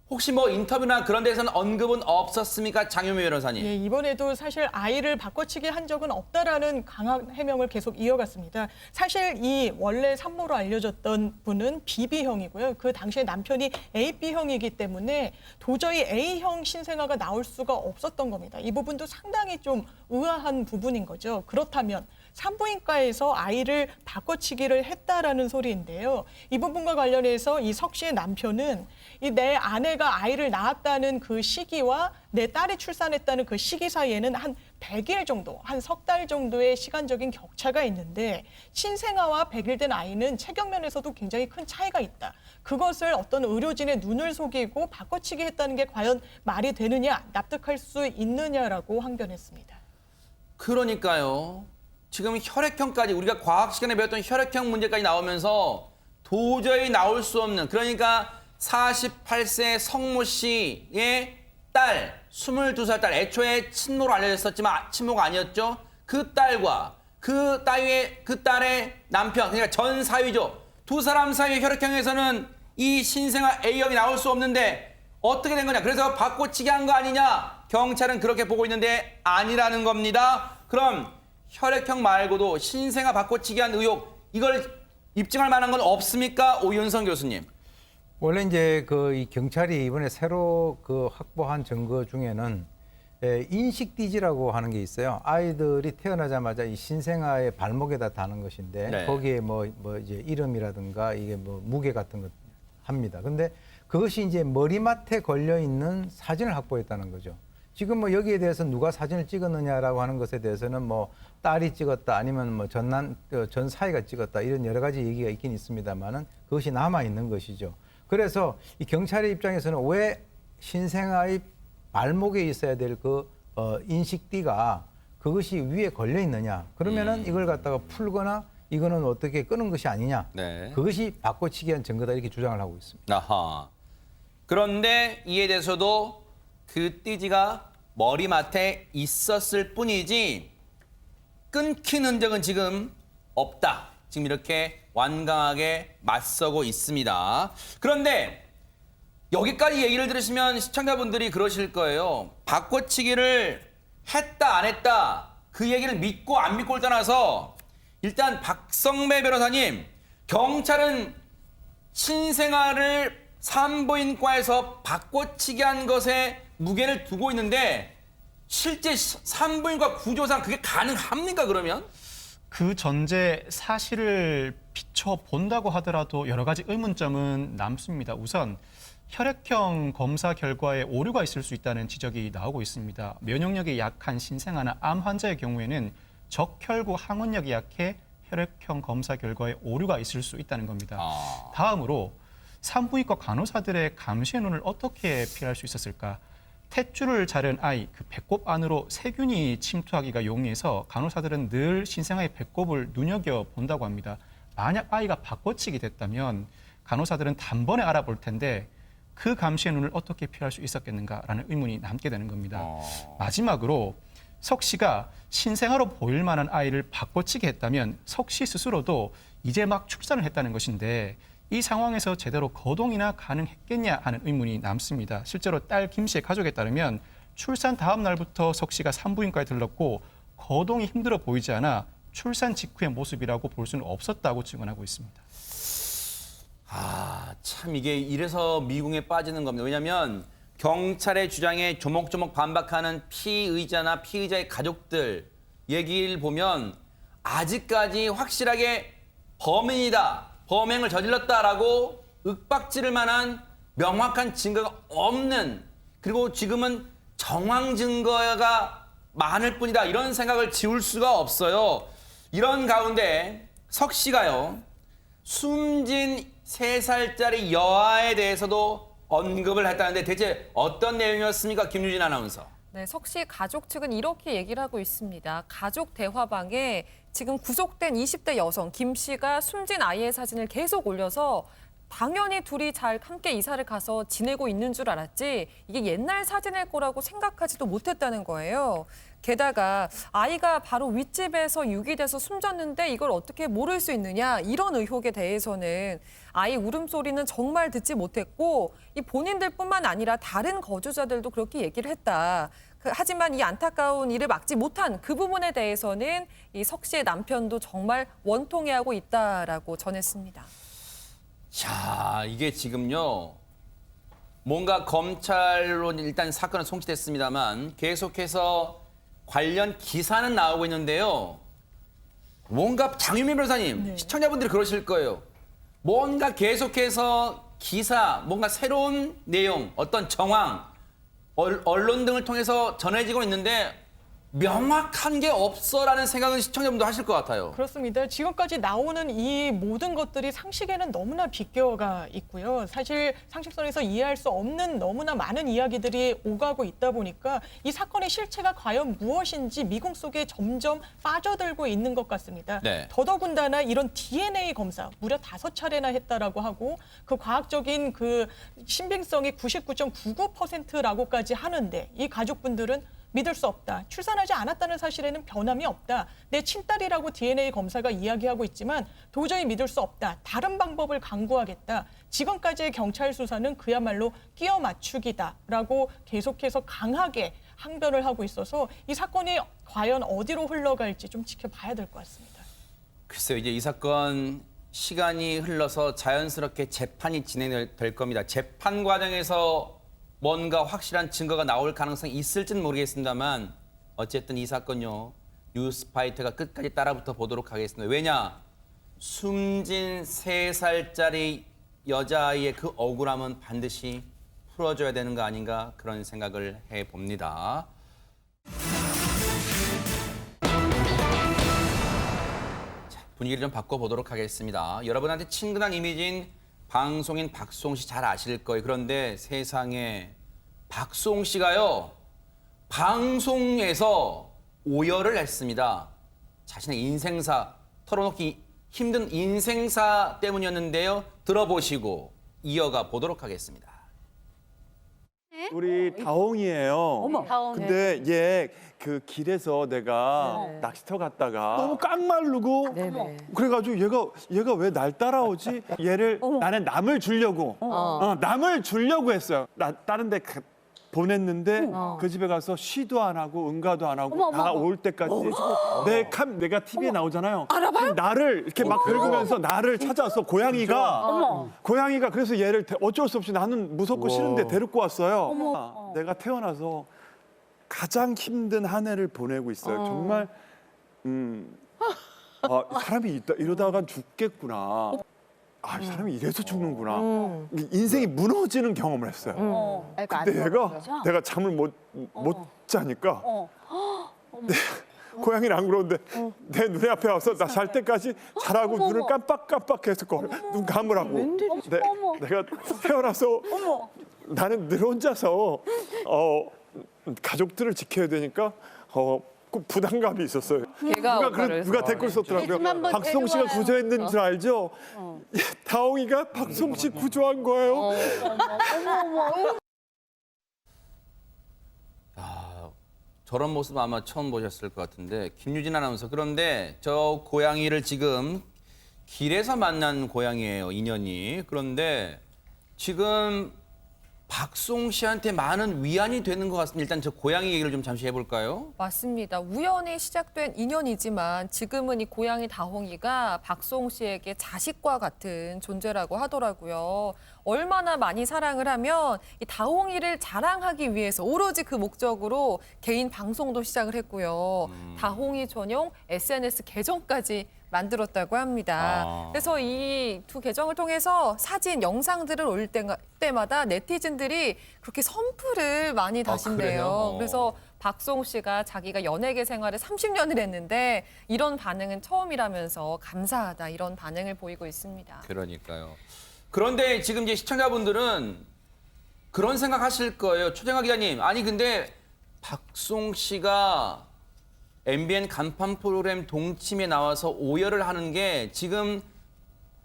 혹시 인터뷰나 그런 데서는 언급은 없었습니까? 장유미 변호사님. 예, 이번에도 사실 아이를 바꿔치기 한 적은 없다라는 강한 해명을 계속 이어갔습니다. 사실 이 원래 산모로 알려졌던 분은 BB형이고요. 그 당시에 남편이 AB형이기 때문에 도저히 A형 신생아가 나올 수가 없었던 겁니다. 이 부분도 상당히 좀 의아한 부분인 거죠. 그렇다면 산부인과에서 아이를 바꿔치기를 했다라는 소리인데요. 이 부분과 관련해서 이 석 씨의 남편은 내 아내가 아이를 낳았다는 그 시기와 내 딸이 출산했다는 그 시기 사이에는 한 100일 정도, 한 석 달 정도의 시간적인 격차가 있는데 신생아와 100일 된 아이는 체격 면에서도 굉장히 큰 차이가 있다. 그것을 어떤 의료진의 눈을 속이고 바꿔치기 했다는 게 과연 말이 되느냐, 납득할 수 있느냐라고 항변했습니다. 그러니까요. 지금 혈액형까지 우리가 과학 시간에 배웠던 혈액형 문제까지 나오면서 도저히 나올 수 없는 그러니까 48세 성모 씨의 딸, 22살 딸, 애초에 친모로 알려졌었지만 친모가 아니었죠. 그 딸과 그 딸의 남편, 그러니까 전 사위죠. 두 사람 사이의 혈액형에서는 이 신생아 A형이 나올 수 없는데 어떻게 된 거냐. 그래서 바꿔치기 한 거 아니냐. 경찰은 그렇게 보고 있는데 아니라는 겁니다. 그럼 혈액형 말고도 신생아 바꿔치기 한 의혹, 이걸 입증할 만한 건 없습니까? 오윤성 교수님. 원래 이제 이 경찰이 이번에 새로 확보한 증거 중에는 인식띠지라고 하는 게 있어요. 아이들이 태어나자마자 이 신생아의 발목에다 다는 것인데 네. 거기에 이제 이름이라든가 이게 무게 같은 것 합니다. 근데 그것이 이제 머리맡에 걸려 있는 사진을 확보했다는 거죠. 지금 여기에 대해서 누가 사진을 찍었느냐라고 하는 것에 대해서는 딸이 찍었다 아니면 전 사이가 찍었다 이런 여러 가지 얘기가 있긴 있습니다만은 그것이 남아 있는 것이죠. 그래서 이 경찰의 입장에서는 왜 신생아의 발목에 있어야 될 인식띠가 그것이 위에 걸려 있느냐. 그러면은 이걸 갖다가 풀거나 이거는 어떻게 끄는 것이 아니냐. 네. 그것이 바꿔치기한 증거다 이렇게 주장을 하고 있습니다. 아하. 그런데 이에 대해서도 그 띠지가 머리맡에 있었을 뿐이지 끊긴 흔적은 지금 없다. 지금 이렇게 완강하게 맞서고 있습니다. 그런데 여기까지 얘기를 들으시면 시청자분들이 그러실 거예요. 바꿔치기를 했다 안 했다 그 얘기를 믿고 안 믿고를 떠나서 일단 박성배 변호사님, 경찰은 신생아를 산부인과에서 바꿔치기 한 것에 무게를 두고 있는데 실제 산부인과 구조상 그게 가능합니까 그러면? 그 전제 사실을 비춰본다고 하더라도 여러 가지 의문점은 남습니다. 우선 혈액형 검사 결과에 오류가 있을 수 있다는 지적이 나오고 있습니다. 면역력이 약한 신생아나 암 환자의 경우에는 적혈구 항원력이 약해 혈액형 검사 결과에 오류가 있을 수 있다는 겁니다. 다음으로 산부인과 간호사들의 감시의 눈을 어떻게 피할 수 있었을까? 탯줄을 자른 아이, 그 배꼽 안으로 세균이 침투하기가 용이해서 간호사들은 늘 신생아의 배꼽을 눈여겨본다고 합니다. 만약 아이가 바꿔치기 됐다면 간호사들은 단번에 알아볼 텐데 그 감시의 눈을 어떻게 피할 수 있었겠는가라는 의문이 남게 되는 겁니다. 마지막으로 석 씨가 신생아로 보일 만한 아이를 바꿔치기 했다면 석 씨 스스로도 이제 막 출산을 했다는 것인데 이 상황에서 제대로 거동이나 가능했겠냐 하는 의문이 남습니다. 실제로 딸 김 씨의 가족에 따르면 출산 다음 날부터 석 씨가 산부인과에 들렀고 거동이 힘들어 보이지 않아 출산 직후의 모습이라고 볼 수는 없었다고 증언하고 있습니다. 참 이게 이래서 미궁에 빠지는 겁니다. 왜냐하면 경찰의 주장에 조목조목 반박하는 피의자나 피의자의 가족들 얘기를 보면 아직까지 확실하게 범인이다, 범행을 저질렀다라고 윽박지를 만한 명확한 증거가 없는, 그리고 지금은 정황 증거가 많을 뿐이다 이런 생각을 지울 수가 없어요. 이런 가운데 석 씨가요, 숨진 3살짜리 여아에 대해서도 언급을 했다는데 대체 어떤 내용이었습니까? 김유진 아나운서. 네, 석 씨 가족 측은 이렇게 얘기를 하고 있습니다. 가족 대화방에 지금 구속된 20대 여성 김 씨가 숨진 아이의 사진을 계속 올려서 당연히 둘이 잘 함께 이사를 가서 지내고 있는 줄 알았지 이게 옛날 사진일 거라고 생각하지도 못했다는 거예요. 게다가 아이가 바로 윗집에서 유기돼서 숨졌는데 이걸 어떻게 모를 수 있느냐 이런 의혹에 대해서는 아이 울음소리는 정말 듣지 못했고 이 본인들뿐만 아니라 다른 거주자들도 그렇게 얘기를 했다. 하지만 이 안타까운 일을 막지 못한 그 부분에 대해서는 이 석 씨의 남편도 정말 원통해하고 있다라고 전했습니다. 자, 이게 지금요. 뭔가 검찰로 일단 사건은 송치됐습니다만 계속해서 관련 기사는 나오고 있는데요. 뭔가 장유민 변호사님, 시청자분들이 그러실 거예요. 뭔가 계속해서 기사, 뭔가 새로운 내용, 어떤 정황, 언론 등을 통해서 전해지고 있는데 명확한 게 없어라는 생각은 시청자분도 하실 것 같아요. 그렇습니다. 지금까지 나오는 이 모든 것들이 상식에는 너무나 비껴가 있고요. 사실 상식선에서 이해할 수 없는 너무나 많은 이야기들이 오가고 있다 보니까 이 사건의 실체가 과연 무엇인지 미궁 속에 점점 빠져들고 있는 것 같습니다. 네. 더더군다나 이런 DNA 검사 무려 5차례나 했다라고 하고 그 과학적인 그 신빙성이 99.99%라고까지 하는데 이 가족분들은 믿을 수 없다. 출산하지 않았다는 사실에는 변함이 없다. 내 친딸이라고 DNA 검사가 이야기하고 있지만 도저히 믿을 수 없다. 다른 방법을 강구하겠다. 지금까지의 경찰 수사는 그야말로 끼워 맞추기다라고 계속해서 강하게 항변을 하고 있어서 이 사건이 과연 어디로 흘러갈지 좀 지켜봐야 될 것 같습니다. 글쎄요, 이제 이 사건 시간이 흘러서 자연스럽게 재판이 진행될 겁니다. 재판 과정에서 뭔가 확실한 증거가 나올 가능성이 있을지는 모르겠습니다만 어쨌든 이 사건요. 뉴스파이터가 끝까지 따라붙어 보도록 하겠습니다. 왜냐? 숨진 3살짜리 여자아이의 그 억울함은 반드시 풀어줘야 되는 거 아닌가 그런 생각을 해봅니다. 자, 분위기를 좀 바꿔보도록 하겠습니다. 여러분한테 친근한 이미지인 방송인 박수홍 씨 잘 아실 거예요. 그런데 세상에 박수홍 씨가요. 방송에서 오열을 했습니다. 자신의 인생사, 털어놓기 힘든 인생사 때문이었는데요. 들어보시고 이어가 보도록 하겠습니다. 우리 다홍이에요. 근데 얘 그 길에서 내가 낚시터 갔다가 너무 깡마르고 그래가지고 얘가 왜 날 따라오지? 얘를 나는 남을 주려고 남을 주려고 했어요. 나 다른 데 보냈는데 그 집에 가서 쉬도 안 하고 응가도 안 하고 다 올 때까지 내가 TV에 나오잖아요. 나를 이렇게 막 긁으면서 나를 찾아서 고양이가 그래서 얘를 어쩔 수 없이 나는 무섭고 싫은데 데리고 왔어요. 내가 태어나서 가장 힘든 한 해를 보내고 있어요. 정말 사람이 이러다가 죽겠구나. 이 사람이 이래서 죽는구나. 인생이 무너지는 경험을 했어요. 근데 내가 잠을 못 자니까 고양이는 안 그러는데 내 눈에 앞에 와서 나 잘 때까지 자라고 눈을 깜빡깜빡해서 눈 감으라고. 내가 태어나서 나는 늘 혼자서 가족들을 지켜야 되니까 그 부담감이 있었어요. 누가 댓글 썼더라고요. 박송 씨가 구조했는 줄 알죠? 다홍이가 박송 씨 구조한 거예요. 저런 모습 아마 처음 보셨을 것 같은데 김유진 아나운서, 그런데 저 고양이를 지금 길에서 만난 고양이에요, 인연이. 그런데 지금 박송 씨한테 많은 위안이 되는 것 같습니다. 일단 저 고양이 얘기를 좀 잠시 해볼까요? 맞습니다. 우연히 시작된 인연이지만 지금은 이 고양이 다홍이가 박송 씨에게 자식과 같은 존재라고 하더라고요. 얼마나 많이 사랑을 하면 이 다홍이를 자랑하기 위해서 오로지 그 목적으로 개인 방송도 시작을 했고요. 다홍이 전용 SNS 계정까지 만들었다고 합니다. 그래서 이 두 계정을 통해서 사진, 영상들을 올릴 때마다 네티즌들이 그렇게 선플을 많이 다신대요. 그래서 박송 씨가 자기가 연예계 생활을 30년을 했는데 이런 반응은 처음이라면서 감사하다, 이런 반응을 보이고 있습니다. 그러니까요. 그런데 지금 이제 시청자분들은 그런 생각하실 거예요. 초정화 기자님, 아니 근데 박송 씨가 MBN 간판 프로그램 동침에 나와서 오열을 하는 게 지금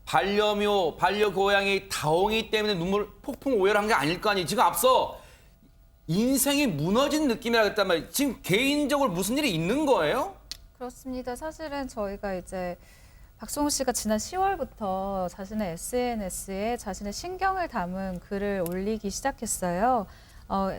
반려묘, 반려고양이 다홍이 때문에 폭풍 오열한 게 아닐 거 아니에요. 지금 앞서 인생이 무너진 느낌이라 그랬단 말이에요. 지금 개인적으로 무슨 일이 있는 거예요? 그렇습니다. 사실은 저희가 이제 박송 씨가 지난 10월부터 자신의 SNS에 자신의 신경을 담은 글을 올리기 시작했어요.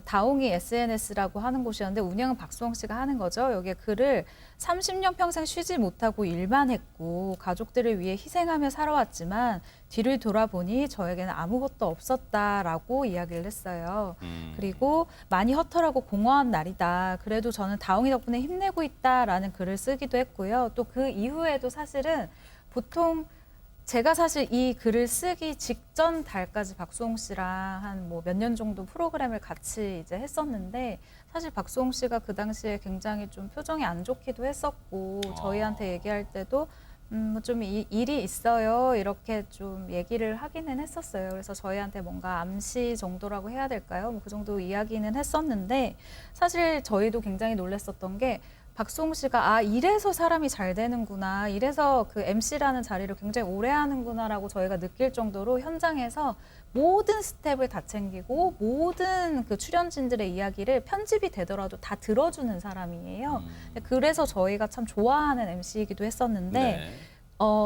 다홍이 SNS라고 하는 곳이었는데 운영은 박수홍 씨가 하는 거죠. 여기에 글을 30년 평생 쉬지 못하고 일만 했고 가족들을 위해 희생하며 살아왔지만 뒤를 돌아보니 저에게는 아무것도 없었다라고 이야기를 했어요. 그리고 많이 허탈하고 공허한 날이다. 그래도 저는 다홍이 덕분에 힘내고 있다라는 글을 쓰기도 했고요. 또 그 이후에도 사실은 보통 제가 사실 이 글을 쓰기 직전 달까지 박수홍 씨랑 한 뭐 몇 년 정도 프로그램을 같이 이제 했었는데 사실 박수홍 씨가 그 당시에 굉장히 좀 표정이 안 좋기도 했었고 저희한테 얘기할 때도 좀 일이 있어요 이렇게 좀 얘기를 하기는 했었어요. 그래서 저희한테 뭔가 암시 정도라고 해야 될까요? 뭐 그 정도 이야기는 했었는데 사실 저희도 굉장히 놀랐었던 게 박수홍 씨가 이래서 사람이 잘 되는구나, 이래서 그 MC라는 자리를 굉장히 오래 하는구나라고 저희가 느낄 정도로 현장에서 모든 스텝을 다 챙기고 모든 그 출연진들의 이야기를 편집이 되더라도 다 들어주는 사람이에요. 그래서 저희가 참 좋아하는 MC이기도 했었는데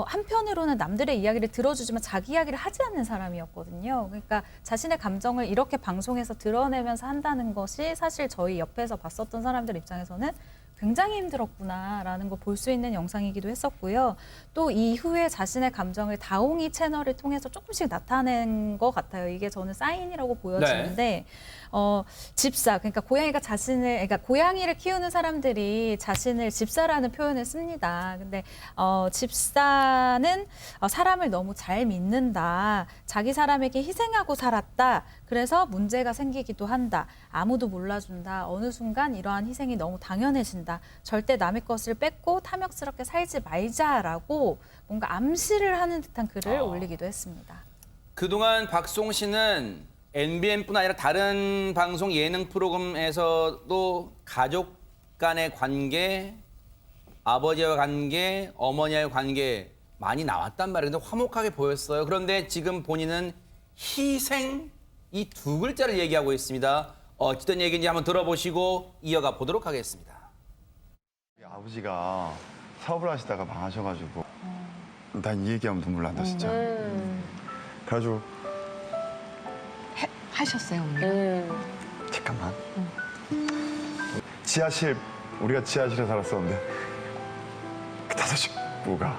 한편으로는 남들의 이야기를 들어주지만 자기 이야기를 하지 않는 사람이었거든요. 그러니까 자신의 감정을 이렇게 방송에서 드러내면서 한다는 것이 사실 저희 옆에서 봤었던 사람들 입장에서는 굉장히 힘들었구나라는 걸 볼 수 있는 영상이기도 했었고요. 또 이후에 자신의 감정을 다홍이 채널을 통해서 조금씩 나타낸 것 같아요. 이게 저는 사인이라고 보여지는데 집사, 그러니까 그러니까 고양이를 키우는 사람들이 자신을 집사라는 표현을 씁니다. 근데 집사는 사람을 너무 잘 믿는다. 자기 사람에게 희생하고 살았다. 그래서 문제가 생기기도 한다. 아무도 몰라준다. 어느 순간 이러한 희생이 너무 당연해진다. 절대 남의 것을 뺏고 탐욕스럽게 살지 말자라고 뭔가 암시를 하는 듯한 글을 올리기도 했습니다. 그동안 박수홍 씨는 MBN뿐 아니라 다른 방송 예능 프로그램에서도 가족 간의 관계, 아버지와 관계, 어머니와의 관계 많이 나왔단 말이에요. 근데 화목하게 보였어요. 그런데 지금 본인은 희생 이 두 글자를 얘기하고 있습니다. 어떤 얘기인지 한번 들어보시고 이어가 보도록 하겠습니다. 아버지가 사업을 하시다가 망하셔가지고 난 이 얘기하면 눈물 난다 진짜. 그래가지고 하셨어요, 어머니? 잠깐만. 지하실 우리가 지하실에 살았었는데 그 다섯 식구가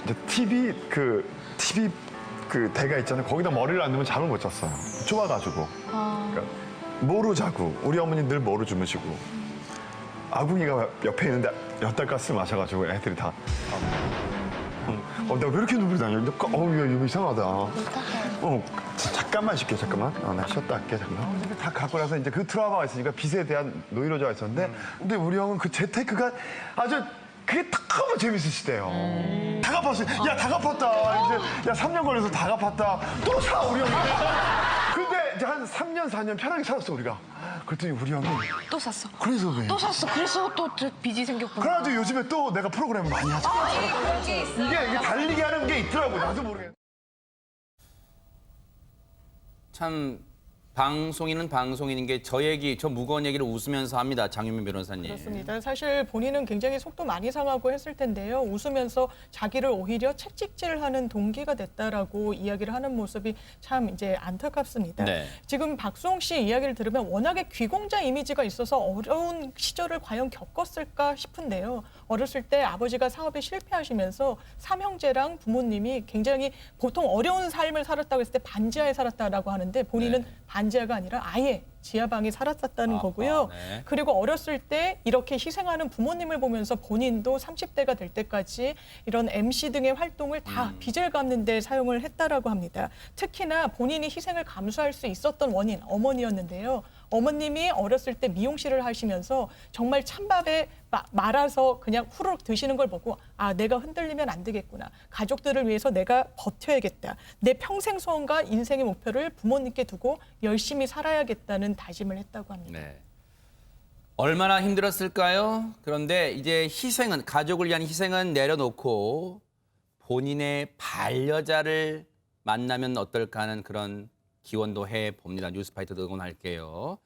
이제 TV 그 대가 있잖아요. 거기다 머리를 안 넣으면 잠을 못 잤어요. 좁아가지고. 그러니까 뭐로 자고 우리 어머니 늘 뭐로 주무시고 아궁이가 옆에 있는데 엿달가스 마셔가지고 애들이 다. 내가 왜 이렇게 눈물이 나냐? 야, 이거 이상하다. 잠깐만 쉴게, 잠깐만. 나 쉬었다 할게, 잠깐만. 다 갖고 나서 이제 그 트라우마가 있으니까 빚에 대한 노이로제가 있었는데, 근데 우리 형은 그 재테크가 아주 그게 너무 재밌으시대요. 다 갚았어요. 야, 다 갚았다. 이제, 야, 3년 걸려서 다 갚았다. 또 사, 우리 형이. 근데 이제 한 3년, 4년 편하게 살았어, 우리가. 그랬더니 우리 형이. 또 샀어. 그래서 왜? 또 샀어. 그래서 또 빚이 생겼구나. 그래가지고 요즘에 또 내가 프로그램을 많이 하잖아. 이게 달리게 하는 게 있더라고. 나도 모르겠네. 참 방송인은 방송인인 게 저 무거운 얘기를 웃으면서 합니다. 장윤민 변호사님. 그렇습니다. 사실 본인은 굉장히 속도 많이 상하고 했을 텐데요. 웃으면서 자기를 오히려 채찍질하는 동기가 됐다라고 이야기를 하는 모습이 참 이제 안타깝습니다. 네. 지금 박수홍 씨 이야기를 들으면 워낙에 귀공자 이미지가 있어서 어려운 시절을 과연 겪었을까 싶은데요. 어렸을 때 아버지가 사업에 실패하시면서 삼형제랑 부모님이 굉장히 보통 어려운 삶을 살았다고 했을 때 반지하에 살았다라고 하는데 본인은 네. 반지하가 아니라 아예 지하방에 살았었다는 거고요. 네. 그리고 어렸을 때 이렇게 희생하는 부모님을 보면서 본인도 30대가 될 때까지 이런 MC 등의 활동을 다 빚을 갚는 데 사용을 했다라고 합니다. 특히나 본인이 희생을 감수할 수 있었던 원인, 어머니였는데요. 어머님이 어렸을 때 미용실을 하시면서 정말 찬밥에 말아서 그냥 후루룩 드시는 걸 보고 아, 내가 흔들리면 안 되겠구나. 가족들을 위해서 내가 버텨야겠다. 내 평생 소원과 인생의 목표를 부모님께 두고 열심히 살아야겠다는 다짐을 했다고 합니다. 네. 얼마나 힘들었을까요? 그런데 이제 가족을 위한 희생은 내려놓고 본인의 반려자를 만나면 어떨까 하는 그런 기원도 해봅니다. 뉴스파이터도 응원할게요.